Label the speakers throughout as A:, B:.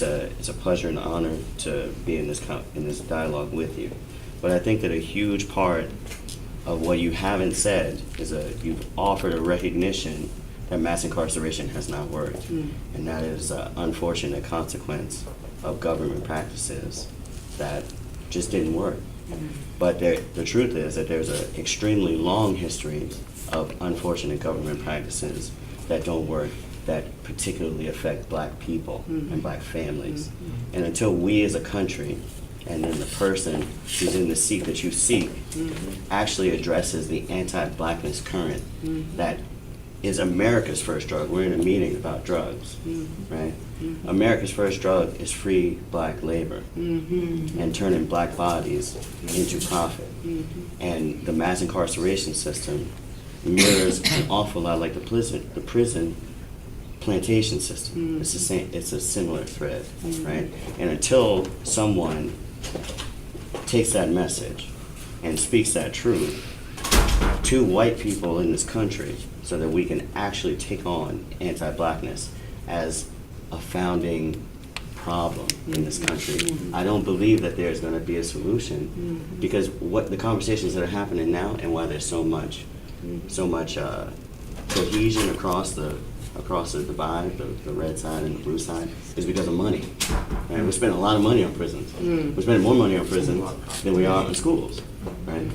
A: it's a pleasure and honor to be in this dialogue with you. But I think that a huge part of what you haven't said is you've offered a recognition that mass incarceration has not worked, and that is an unfortunate consequence of government practices that just didn't work. But the truth is that there's an extremely long history of unfortunate government practices that don't work, that particularly affect Black people and Black families. And until we as a country, and then the person who's in the seat that you seek, actually addresses the anti-Blackness current that is America's first drug. We're in a meeting about drugs, right? America's first drug is free Black labor and turning Black bodies into profit. And the mass incarceration system mirrors an awful lot like the prison plantation system. It's the same. It's a similar thread, right? And until someone takes that message and speaks that truth to white people in this country, so that we can actually take on anti-Blackness as a founding problem in this country, I don't believe that there's going to be a solution, because what the conversations that are happening now and why there's so much cohesion across the divide, the red side and the blue side, is because of money. Right? We're spending a lot of money on prisons. We're spending more money on prisons than we are on schools, right?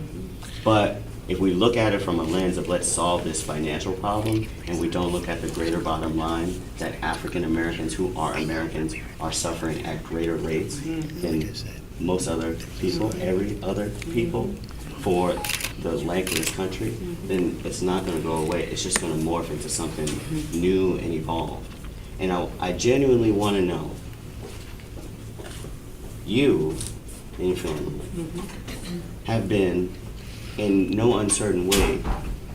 A: But if we look at it from a lens of let's solve this financial problem, and we don't look at the greater bottom line that African Americans who are Americans are suffering at greater rates than most other people, every other people, for the length of this country, then it's not going to go away. It's just going to morph into something new and evolved. And I genuinely want to know, you and your family have been, in no uncertain way,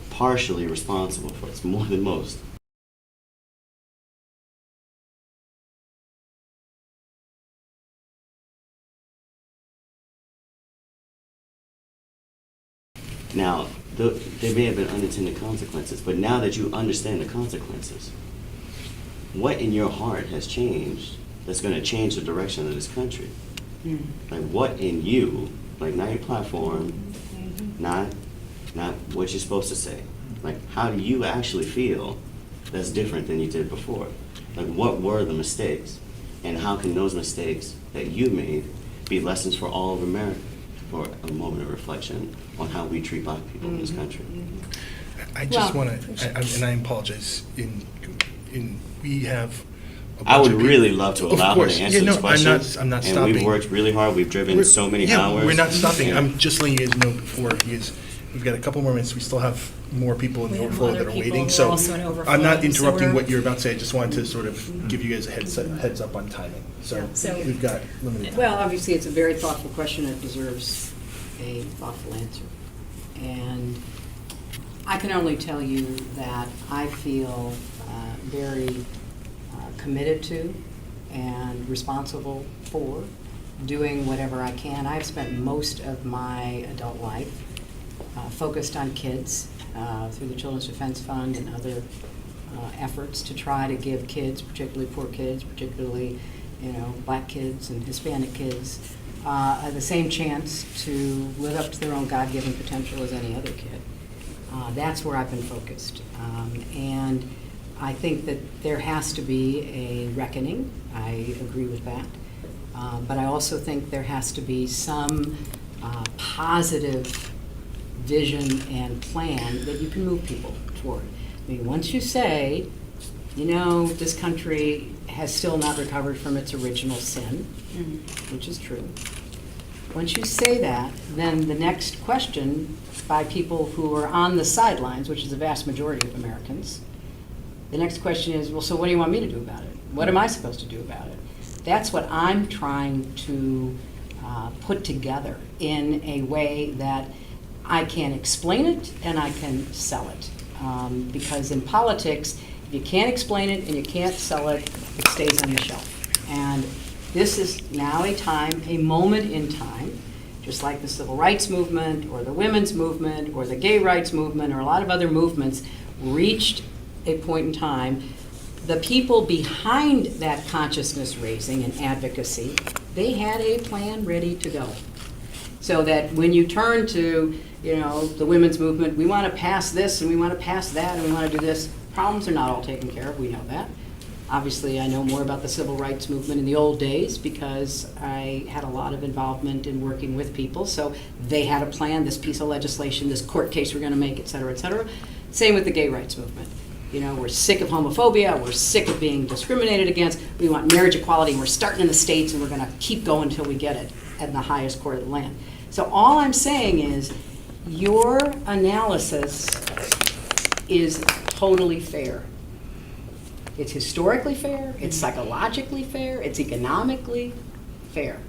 A: partially responsible for it, more than most. Now, there may have been unintended consequences, but now that you understand the consequences, what in your heart has changed that's going to change the direction of this country? Like, what in you, like, not your platform, not what you're supposed to say. Like, how do you actually feel that's different than you did before? Like, what were the mistakes? And how can those mistakes that you made be lessons for all of America, for a moment of reflection on how we treat Black people in this country?
B: I just want to, and I apologize, we have
A: I would really love to allow her to answer this question.
B: I'm not
A: and
B: stopping.
A: We've worked really hard. We've driven so many hours.
B: We're not stopping. I'm just letting you guys know before, because we've got a couple more minutes. We still have more people in the overflow that are waiting. So I'm not interrupting what you're about to say. I just wanted to sort of give you guys a heads up on timing. So we've got limited time.
C: Well, obviously, it's a very thoughtful question. It deserves a thoughtful answer. And I can only tell you that I feel very committed to and responsible for doing whatever I can. I've spent most of my adult life focused on kids through the Children's Defense Fund and other efforts to try to give kids, particularly poor kids, particularly Black kids and Hispanic kids, the same chance to live up to their own God-given potential as any other kid. That's where I've been focused. And I think that there has to be a reckoning. I agree with that. But I also think there has to be some positive vision and plan that you can move people toward. I mean, once you say, this country has still not recovered from its original sin, which is true. Once you say that, then the next question by people who are on the sidelines, which is the vast majority of Americans, the next question is, well, so what do you want me to do about it? What am I supposed to do about it? That's what I'm trying to put together in a way that I can explain it and I can sell it. Because in politics, if you can't explain it and you can't sell it, it stays on the shelf. And this is now a moment in time, just like the civil rights movement or the women's movement or the gay rights movement or a lot of other movements reached a point in time the people behind that consciousness raising and advocacy, they had a plan ready to go. So that when you turn to, the women's movement, we want to pass this and we want to pass that and we want to do this, problems are not all taken care of, we know that. Obviously, I know more about the civil rights movement in the old days because I had a lot of involvement in working with people. So they had a plan, this piece of legislation, this court case we're going to make, et cetera, et cetera. Same with the gay rights movement. We're sick of homophobia, we're sick of being discriminated against, we want marriage equality, and we're starting in the States and we're going to keep going until we get it at the highest court of the land. So all I'm saying is your analysis is totally fair. It's historically fair, it's psychologically fair, it's economically fair.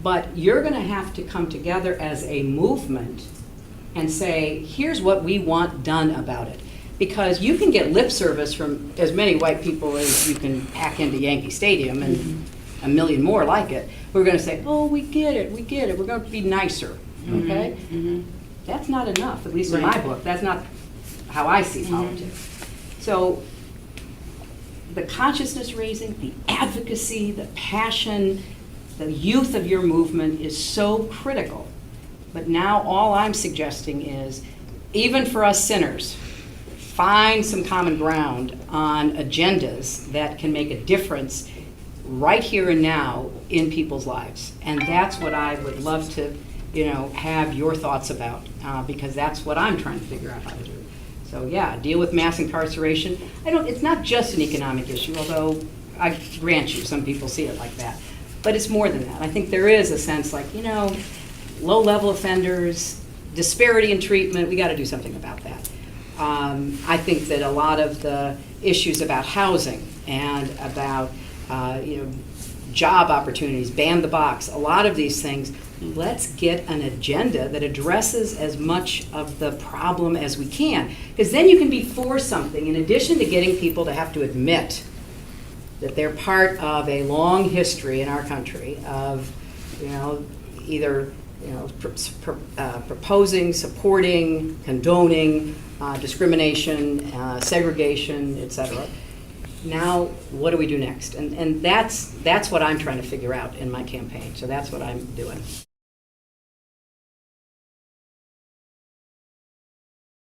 C: But you're going to have to come together as a movement and say, here's what we want done about it. Because you can get lip service from as many white people as you can pack into Yankee Stadium and a million more like it. We're going to say, oh, we get it, we're going to be nicer, okay? That's not enough, at least in my book. That's not how I see politics. So the consciousness raising, the advocacy, the passion, the youth of your movement is so critical. But now all I'm suggesting is, even for us sinners, find some common ground on agendas that can make a difference right here and now in people's lives. And that's what I would love to, have your thoughts about, because that's what I'm trying to figure out how to do. So yeah, deal with mass incarceration. It's not just an economic issue, although I grant you, some people see it like that. But it's more than that. I think there is a sense like, low-level offenders, disparity in treatment, we got to do something about that. I think that a lot of the issues about housing and about job opportunities, ban the box, a lot of these things, let's get an agenda that addresses as much of the problem as we can. Because then you can be for something, in addition to getting people to have to admit that they're part of a long history in our country of, either proposing, supporting, condoning discrimination, segregation, et cetera. Now, what do we do next? And that's what I'm trying to figure out in my campaign. So that's what I'm doing.